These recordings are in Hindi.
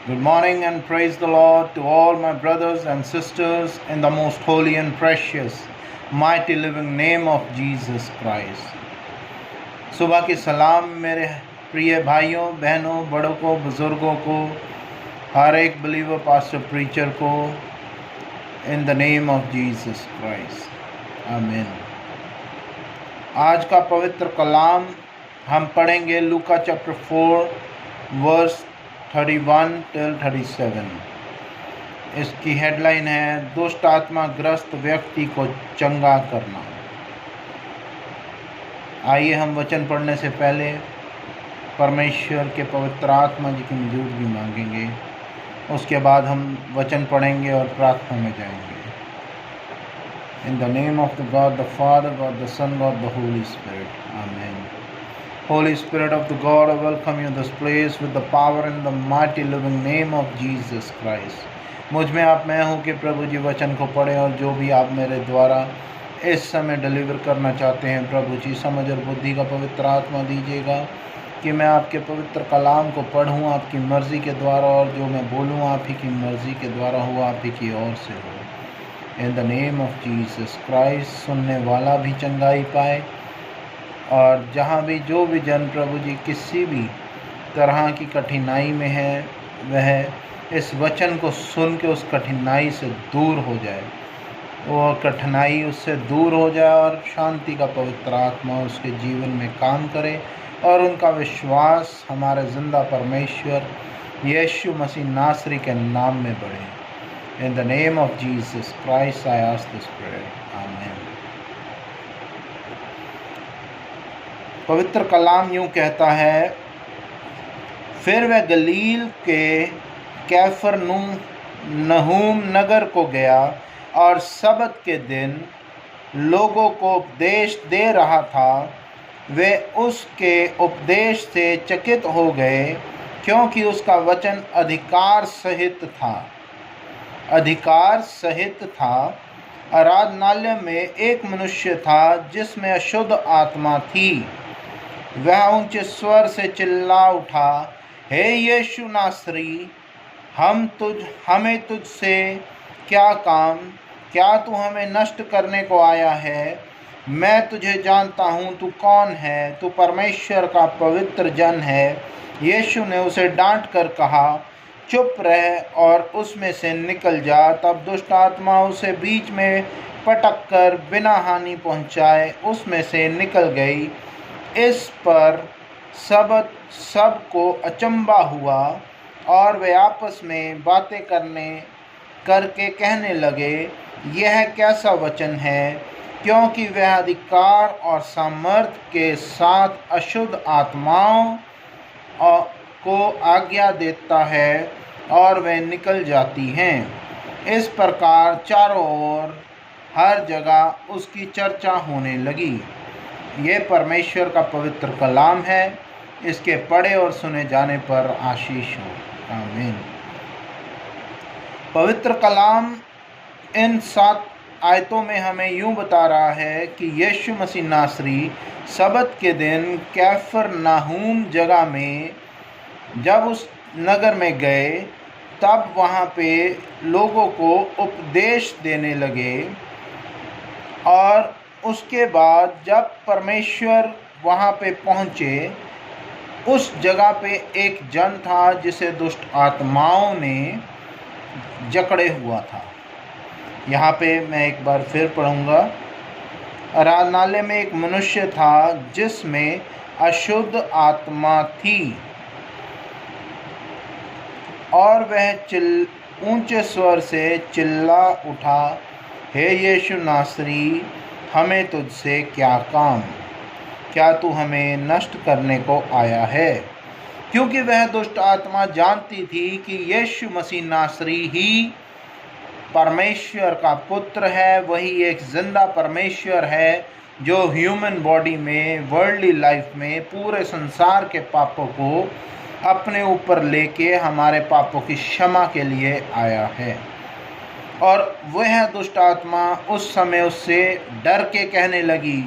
Good morning and praise the Lord to all my brothers and sisters in the most holy and precious, mighty living name of Jesus Christ. सुबह की सलाम मेरे प्रिय भाइयों, बहनों, बड़ों को, बुजुर्गों को, हर एक बिलीवर, पास्टर, प्रीचर को, इन the name of Jesus Christ, आमीन। आज का पवित्र कलाम हम पढ़ेंगे लूका चैप्टर 4 वर्स 31 till 37। इसकी हेडलाइन है दुष्ट आत्मा ग्रस्त व्यक्ति को चंगा करना। आइए हम वचन पढ़ने से पहले परमेश्वर के पवित्र आत्मा जी की मौजूदगी मांगेंगे। उसके बाद हम वचन पढ़ेंगे और प्रार्थना में जाएंगे। In the name of the God the Father, God the Son, God the Holy Spirit, amen. Holy Spirit of the God, I welcome you in this place with the power and the mighty living name of Jesus Christ। मुझ में आप मैं हूँ कि प्रभु जी वचन को पढ़ें और जो भी आप मेरे द्वारा इस समय डिलीवर करना चाहते हैं, प्रभु जी समझ और बुद्धि का पवित्र आत्मा दीजिएगा कि मैं आपके पवित्र कलाम को पढ़ूँ आपकी मर्ज़ी के द्वारा, और जो मैं बोलूँ आप ही की मर्ज़ी के द्वारा हो, आप ही की ओर से हो। इन the name of Jesus Christ. सुनने वाला भी चंगाई पाए, और जहाँ भी जो भी जन प्रभु जी किसी भी तरह की कठिनाई में है, वह इस वचन को सुन के उस कठिनाई से दूर हो जाए, और कठिनाई उससे दूर हो जाए और शांति का पवित्र आत्मा उसके जीवन में काम करे, और उनका विश्वास हमारे ज़िंदा परमेश्वर यीशु मसीह नासरी के नाम में बढ़े। इन the name of Jesus Christ I ask this prayer, आमीन। पवित्र कलाम यूँ कहता है, फिर वह गलील के कैफरनहूम नगर को गया और सबत के दिन लोगों को उपदेश दे रहा था। वे उसके उपदेश से चकित हो गए, क्योंकि उसका वचन अधिकार सहित था। आराधनालय में एक मनुष्य था जिसमें अशुद्ध आत्मा थी। वह ऊंचे स्वर से चिल्ला उठा, हे यीशु नासरी, हमें तुझसे क्या काम? क्या तू हमें नष्ट करने को आया है? मैं तुझे जानता हूँ, तू कौन है। तू परमेश्वर का पवित्र जन है। यीशु ने उसे डांट कर कहा, चुप रह और उसमें से निकल जा। तब दुष्ट आत्मा उसे बीच में पटक कर बिना हानि पहुँचाए उसमें से निकल गई। इस पर सबको अचंभा हुआ, और वे आपस में बातें करके कहने लगे, यह कैसा वचन है, क्योंकि वह अधिकार और सामर्थ्य के साथ अशुद्ध आत्माओं को आज्ञा देता है और वे निकल जाती हैं। इस प्रकार चारों ओर हर जगह उसकी चर्चा होने लगी। ये परमेश्वर का पवित्र कलाम है। इसके पढ़े और सुने जाने पर आशीष हो, आमीन। पवित्र कलाम इन 7 आयतों में हमें यूँ बता रहा है कि यीशु मसीह नासरी सबत के दिन कैफरनहूम जगह में जब उस नगर में गए, तब वहाँ पे लोगों को उपदेश देने लगे। और उसके बाद जब परमेश्वर वहाँ पे पहुँचे, उस जगह पे एक जन था जिसे दुष्ट आत्माओं ने जकड़े हुआ था। यहाँ पे मैं एक बार फिर पढ़ूँगा। आराधनालय में एक मनुष्य था जिसमें अशुद्ध आत्मा थी, और वह ऊंचे स्वर से चिल्ला उठा, हे यीशु नासरी, हमें तुझसे क्या काम? क्या तू हमें नष्ट करने को आया है? क्योंकि वह दुष्ट आत्मा जानती थी कि यीशु मसीह नासरी ही परमेश्वर का पुत्र है। वही एक जिंदा परमेश्वर है जो ह्यूमन बॉडी में, वर्ल्डली लाइफ में पूरे संसार के पापों को अपने ऊपर लेके हमारे पापों की क्षमा के लिए आया है। और वह दुष्ट आत्मा उस समय उससे डर के कहने लगी,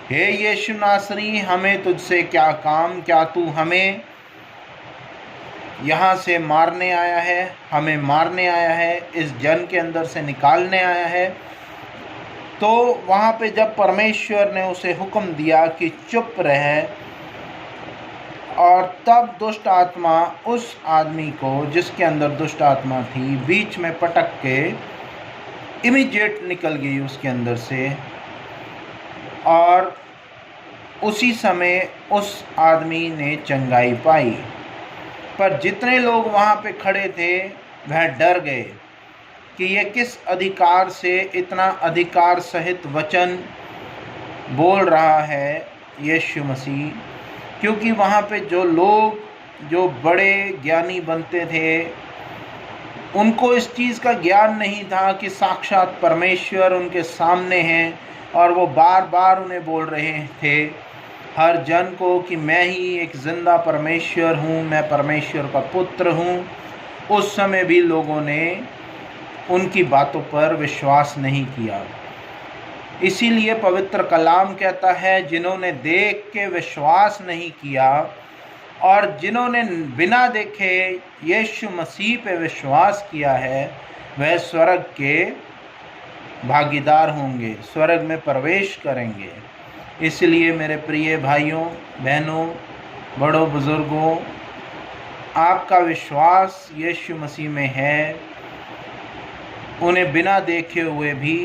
हे यीशु नासरी, हमें तुझसे क्या काम? क्या तू हमें यहाँ से मारने आया है, हमें मारने आया है, इस जन के अंदर से निकालने आया है। तो वहाँ पे जब परमेश्वर ने उसे हुक्म दिया कि चुप रहे, और तब दुष्ट आत्मा उस आदमी को, जिसके अंदर दुष्ट आत्मा थी, बीच में पटक के इमीडिएट निकल गई उसके अंदर से, और उसी समय उस आदमी ने चंगाई पाई। पर जितने लोग वहाँ पे खड़े थे वह डर गए कि ये किस अधिकार से इतना अधिकार सहित वचन बोल रहा है यीशु मसीह। क्योंकि वहाँ पे जो लोग जो बड़े ज्ञानी बनते थे, उनको इस चीज़ का ज्ञान नहीं था कि साक्षात परमेश्वर उनके सामने हैं, और वो बार बार उन्हें बोल रहे थे हर जन को कि मैं ही एक जिंदा परमेश्वर हूँ, मैं परमेश्वर का पुत्र हूँ। उस समय भी लोगों ने उनकी बातों पर विश्वास नहीं किया। इसीलिए पवित्र कलाम कहता है, जिन्होंने देख के विश्वास नहीं किया और जिन्होंने बिना देखे यीशु मसीह पे विश्वास किया है, वह स्वर्ग के भागीदार होंगे, स्वर्ग में प्रवेश करेंगे। इसलिए मेरे प्रिय भाइयों बहनों, बड़ों बुज़ुर्गों, आपका विश्वास यीशु मसीह में है, उन्हें बिना देखे हुए भी,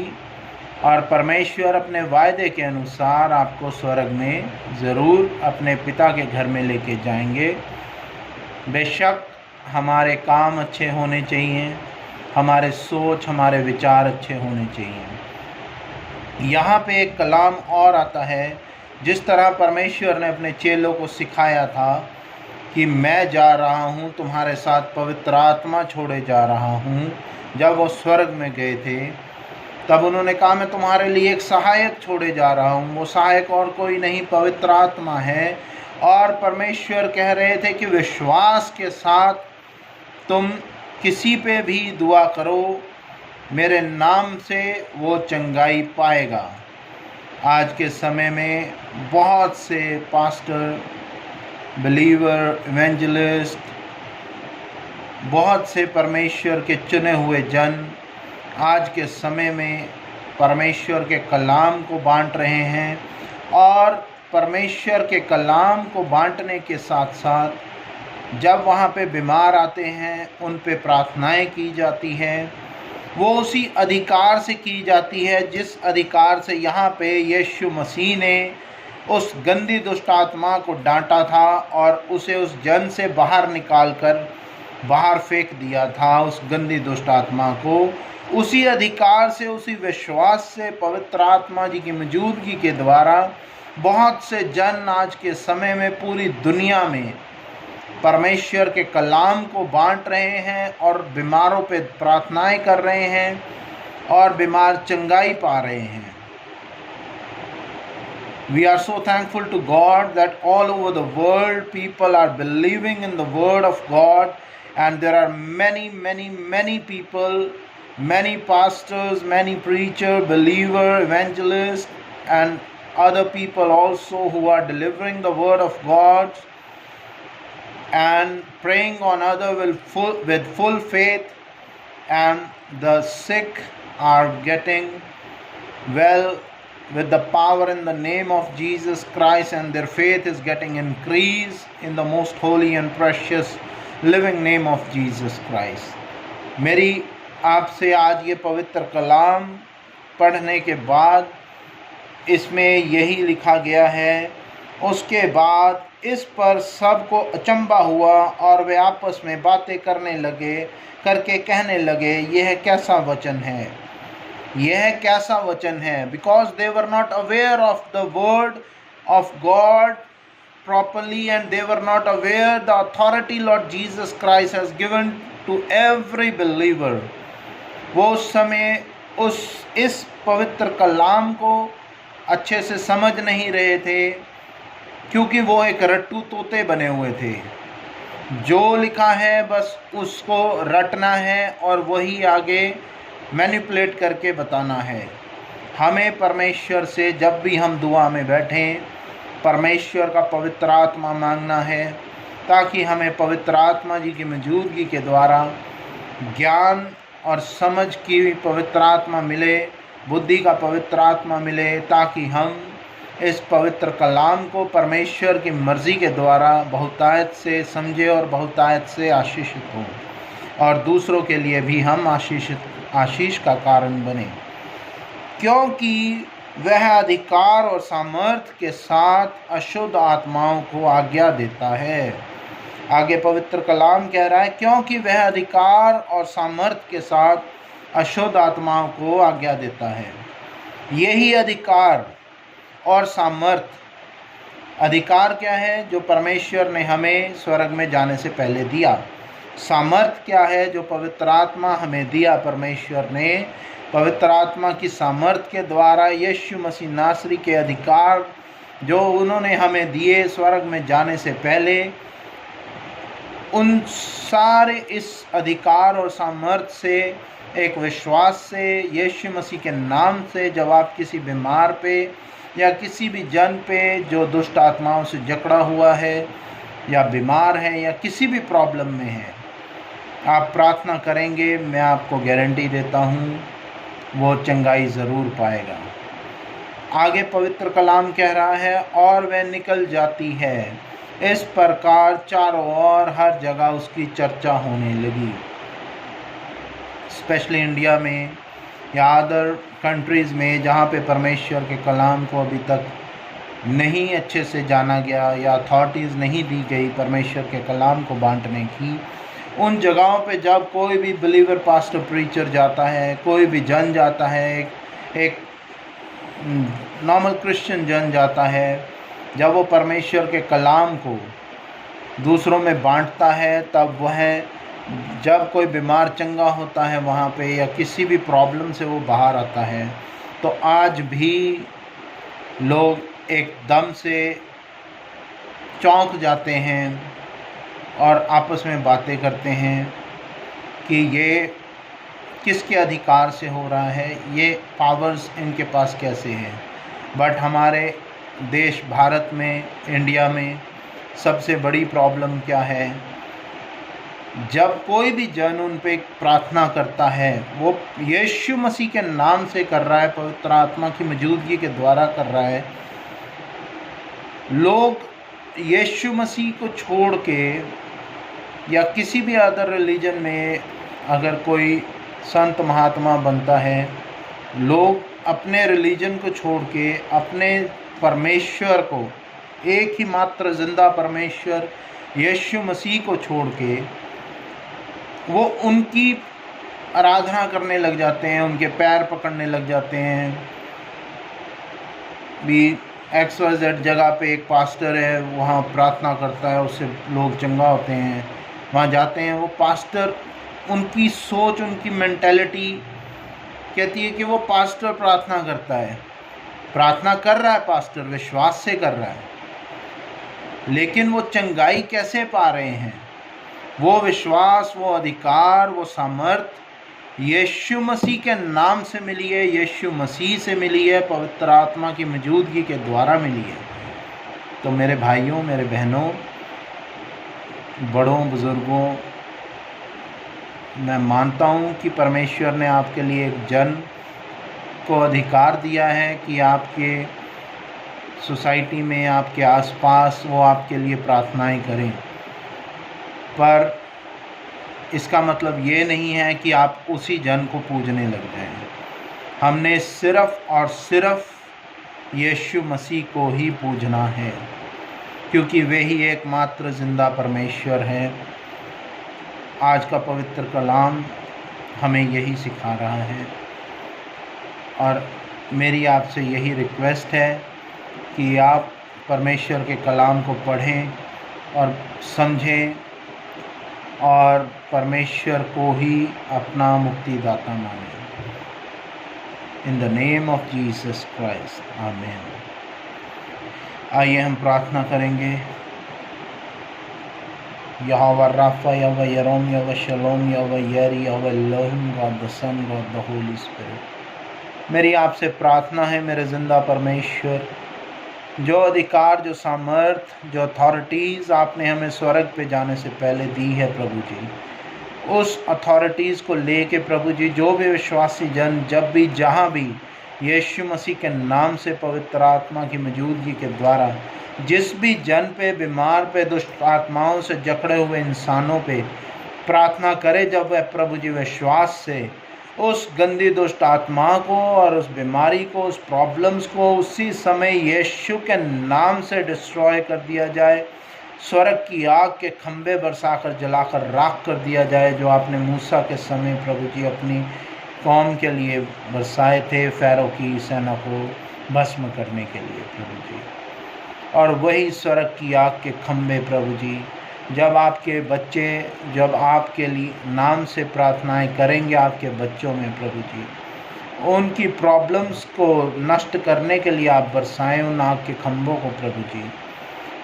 और परमेश्वर अपने वायदे के अनुसार आपको स्वर्ग में ज़रूर अपने पिता के घर में लेके जाएंगे। बेशक हमारे काम अच्छे होने चाहिए, हमारे सोच, हमारे विचार अच्छे होने चाहिए। यहाँ पे एक कलाम और आता है, जिस तरह परमेश्वर ने अपने चेलों को सिखाया था कि मैं जा रहा हूँ तुम्हारे साथ, पवित्र आत्मा छोड़े जा रहा हूँ। जब वो स्वर्ग में गए थे तब उन्होंने कहा मैं तुम्हारे लिए एक सहायक छोड़े जा रहा हूँ। वो सहायक और कोई नहीं, पवित्र आत्मा है। और परमेश्वर कह रहे थे कि विश्वास के साथ तुम किसी पे भी दुआ करो, मेरे नाम से वो चंगाई पाएगा। आज के समय में बहुत से पास्टर, बिलीवर, इवेंजलिस्ट, बहुत से परमेश्वर के चुने हुए जन आज के समय में परमेश्वर के कलाम को बांट रहे हैं, और परमेश्वर के कलाम को बांटने के साथ साथ जब वहाँ पे बीमार आते हैं उन पे प्रार्थनाएं की जाती हैं, वो उसी अधिकार से की जाती है जिस अधिकार से यहाँ पे यीशु मसीह ने उस गंदी दुष्ट आत्मा को डांटा था और उसे उस जन से बाहर निकाल कर बाहर फेंक दिया था, उस गंदी दुष्ट आत्मा को। उसी अधिकार से, उसी विश्वास से, पवित्र आत्मा जी की मौजूदगी के द्वारा बहुत से जन आज के समय में पूरी दुनिया में परमेश्वर के कलाम को बांट रहे हैं और बीमारों पे प्रार्थनाएं कर रहे हैं और बीमार चंगाई पा रहे हैं। We are so thankful to God that all over the world people are believing in the word of God, and there are many people, many pastors, many preachers, believers, evangelists, and other people also who are delivering the word of God and praying on others with full faith, and the sick are getting well with the power in the name of Jesus Christ, and their faith is getting increased in the most holy and precious living name of Jesus Christ. मेरी आपसे आज ये पवित्र कलाम पढ़ने के बाद इसमें यही लिखा गया है, उसके बाद इस पर सबको अचंभा हुआ और वे आपस में बातें करके कहने लगे, यह कैसा वचन है, यह कैसा वचन है। Because they were not aware of the word of God properly, and they were not aware the authority Lord Jesus Christ has given to every believer. वो उस समय इस पवित्र कलाम को अच्छे से समझ नहीं रहे थे, क्योंकि वो एक रट्टू तोते बने हुए थे। जो लिखा है बस उसको रटना है और वही आगे मैनिपुलेट करके बताना है। हमें परमेश्वर से जब भी हम दुआ में बैठें, परमेश्वर का पवित्र आत्मा मांगना है, ताकि हमें पवित्र आत्मा जी की मौजूदगी के द्वारा ज्ञान और समझ की पवित्र आत्मा मिले, बुद्धि का पवित्र आत्मा मिले, ताकि हम इस पवित्र कलाम को परमेश्वर की मर्ज़ी के द्वारा बहुतायत से समझे और बहुतायत से आशीषित हों, और दूसरों के लिए भी हम आशीष का कारण बने, क्योंकि वह अधिकार और सामर्थ्य के साथ अशुद्ध आत्माओं को आज्ञा देता है। आगे पवित्र कलाम कह रहा है, क्योंकि वह अधिकार और सामर्थ्य के साथ अशुद्ध आत्माओं को आज्ञा देता है। यही अधिकार और सामर्थ्य, अधिकार क्या है? जो परमेश्वर ने हमें स्वर्ग में जाने से पहले दिया। सामर्थ्य क्या है? जो पवित्र आत्मा हमें दिया परमेश्वर ने। पवित्र आत्मा की सामर्थ्य के द्वारा यीशु मसीह नासरी के अधिकार जो उन्होंने हमें दिए स्वर्ग में जाने से पहले, उन सारे इस अधिकार और सामर्थ्य से, एक विश्वास से, यीशु मसीह के नाम से, जब आप किसी बीमार पे या किसी भी जन पे जो दुष्ट आत्माओं से जकड़ा हुआ है या बीमार है या किसी भी प्रॉब्लम में है, आप प्रार्थना करेंगे, मैं आपको गारंटी देता हूँ वो चंगाई ज़रूर पाएगा। आगे पवित्र कलाम कह रहा है, और वह निकल जाती है। इस प्रकार चारों ओर हर जगह उसकी चर्चा होने लगी, स्पेशली इंडिया में या अदर कंट्रीज़ में जहाँ पे परमेश्वर के कलाम को अभी तक नहीं अच्छे से जाना गया या अथॉरिटीज़ नहीं दी गई परमेश्वर के कलाम को बांटने की। उन जगहों पे जब कोई भी बिलीवर पास्टर प्रीचर जाता है, कोई भी जन जाता है, एक नॉर्मल क्रिश्चियन जन जाता है, जब वो परमेश्वर के कलाम को दूसरों में बांटता है, तब वह जब कोई बीमार चंगा होता है वहाँ पे या किसी भी प्रॉब्लम से वो बाहर आता है, तो आज भी लोग एकदम से चौंक जाते हैं और आपस में बातें करते हैं कि ये किसके अधिकार से हो रहा है, ये पावर्स इनके पास कैसे हैं। बट हमारे देश भारत में, इंडिया में सबसे बड़ी प्रॉब्लम क्या है? जब कोई भी जन उन पे प्रार्थना करता है, वो यीशु मसीह के नाम से कर रहा है, पवित्र आत्मा की मौजूदगी के द्वारा कर रहा है। लोग यीशु मसीह को छोड़ के या किसी भी अदर रिलीजन में अगर कोई संत महात्मा बनता है, लोग अपने रिलीजन को छोड़ के अपने परमेश्वर को, एक ही मात्र जिंदा परमेश्वर यीशु मसीह को छोड़ के वो उनकी आराधना करने लग जाते हैं, उनके पैर पकड़ने लग जाते हैं। भी XYZ जगह पे एक पास्टर है, वहाँ प्रार्थना करता है, उससे लोग चंगा होते हैं, वहाँ जाते हैं। वो पास्टर, उनकी सोच, उनकी मेंटालिटी कहती है कि वो पास्टर प्रार्थना करता है, प्रार्थना कर रहा है, पास्टर विश्वास से कर रहा है, लेकिन वो चंगाई कैसे पा रहे हैं? वो विश्वास, वो अधिकार, वो सामर्थ यीशु मसीह के नाम से मिली है, यीशु मसीह से मिली है, पवित्र आत्मा की मौजूदगी के द्वारा मिली है। तो मेरे भाइयों, मेरे बहनों, बड़ों, बुज़ुर्गों, मैं मानता हूँ कि परमेश्वर ने आपके लिए एक जन को अधिकार दिया है कि आपके सोसाइटी में, आपके आसपास वो आपके लिए प्रार्थनाएं करें। पर इसका मतलब ये नहीं है कि आप उसी जन को पूजने लग जाएं। हमने सिर्फ़ और सिर्फ यीशु मसीह को ही पूजना है, क्योंकि वे ही एकमात्र ज़िंदा परमेश्वर है। आज का पवित्र कलाम हमें यही सिखा रहा है, और मेरी आपसे यही रिक्वेस्ट है कि आप परमेश्वर के कलाम को पढ़ें और समझें और परमेश्वर को ही अपना मुक्तिदाता मानें। In the name of Jesus Christ, आमीन। आइए हम प्रार्थना करेंगे। यहोवा राफा, यहोवा यरोम, यहोवा शलोम, यहोवा यरी, यहोवा एलोहिम, God the Son, God the Holy Spirit. मेरी आपसे प्रार्थना है मेरे ज़िंदा परमेश्वर, जो अधिकार, जो सामर्थ, जो अथॉरिटीज़ आपने हमें स्वर्ग पे जाने से पहले दी है प्रभु जी, उस अथॉरिटीज़ को लेके प्रभु जी जो भी विश्वासी जन जब भी जहाँ भी यीशु मसीह के नाम से पवित्र आत्मा की मौजूदगी के द्वारा जिस भी जन पे, बीमार पे, दुष्ट आत्माओं से जकड़े हुए इंसानों पे प्रार्थना करे, जब वह प्रभु जी विश्वास से उस गंदी दुष्ट आत्मा को और उस बीमारी को, उस प्रॉब्लम्स को उसी समय यीशु के नाम से डिस्ट्रॉय कर दिया जाए, स्वर्ग की आग के खंभे बरसाकर जलाकर राख कर दिया जाए, जो आपने मूसा के समय प्रभु जी अपनी कौम के लिए बरसाए थे, फ़ैरो की सेना को भस्म करने के लिए प्रभु जी। और वही स्वर्ग की आग के खंभे प्रभु जी, जब आपके बच्चे, जब आपके लिए नाम से प्रार्थनाएं करेंगे आपके बच्चों में प्रभु जी, उनकी प्रॉब्लम्स को नष्ट करने के लिए आप बरसाएं उन आग के खंभों को प्रभु जी।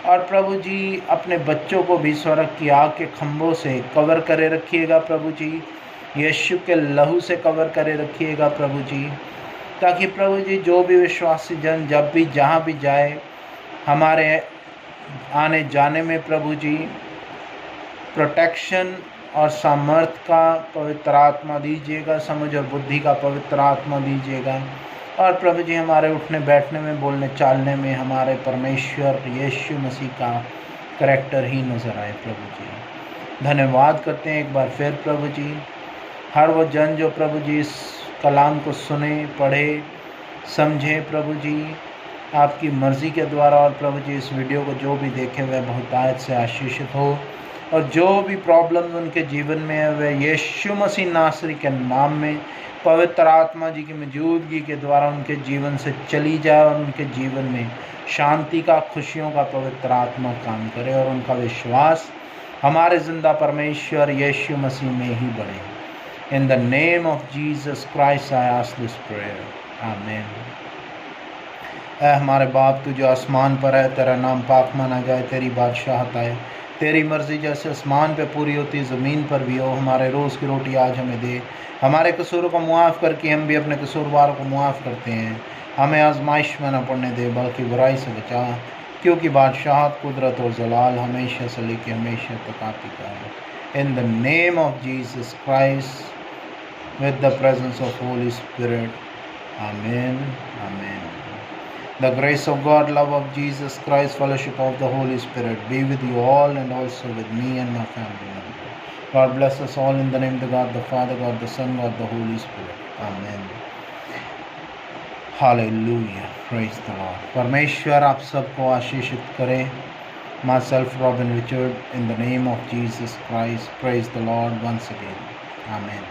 और प्रभु जी अपने बच्चों को भी स्वर्ग की आग के खंभों से कवर करे रखिएगा प्रभु जी, यीशु के लहू से कवर करे रखिएगा प्रभु जी, ताकि प्रभु जी जो भी विश्वासी जन जब भी जहाँ भी जाए, हमारे आने जाने में प्रभु जी प्रोटेक्शन और सामर्थ का पवित्र आत्मा दीजिएगा, समझ और बुद्धि का पवित्र आत्मा दीजिएगा। और प्रभु जी हमारे उठने बैठने में, बोलने चालने में हमारे परमेश्वर यीशु मसीह का करैक्टर ही नज़र आए प्रभु जी। धन्यवाद करते हैं एक बार फिर प्रभु जी, हर वो जन जो प्रभु जी इस कलाम को सुने, पढ़े, समझे प्रभु जी आपकी मर्ज़ी के द्वारा, और प्रभु जी इस वीडियो को जो भी देखे वह बहुतायत से आशीषित हो, और जो भी प्रॉब्लम्स उनके जीवन में है वह यीशु मसीह नासरी के नाम में पवित्र आत्मा जी की मौजूदगी के द्वारा उनके जीवन से चली जाए, और उनके जीवन में शांति का, खुशियों का पवित्र आत्मा काम करे, और उनका विश्वास हमारे ज़िंदा परमेश्वर यीशु मसीह में ही बढ़े। इन the name of Jesus Christ I ask this prayer, आमीन। ऐ हमारे बाप, तू जो आसमान पर है, तेरा नाम पाक माना जाए, तेरी बादशाहत आए, तेरी मर्ज़ी जैसे आसमान पे पूरी होती ज़मीन पर भी हो। हमारे रोज़ की रोटी आज हमें दे, हमारे कसूरों को मुआफ़ करके हम भी अपने कसूरवारों को मुआफ़ करते हैं। हमें आजमाइश में न पड़ने दे, बल्कि बुराई से बचा, क्योंकि बादशाहत, कुदरत और जलाल हमेशा से लेकर हमेशा तक आपकी का है। इन the name of Jesus Christ with the presence of Holi Spirit, आमीन, आमीन। The grace of God, love of Jesus Christ, fellowship of the Holy Spirit be with you all and also with me and my family members. God bless us all in the name of God the Father, God the Son, God the Holy Spirit. Amen. Hallelujah. Praise the Lord. परमेश्वर आप सबको आशीषित करे। Myself, Robin Richard, in the name of Jesus Christ, praise the Lord once again. Amen.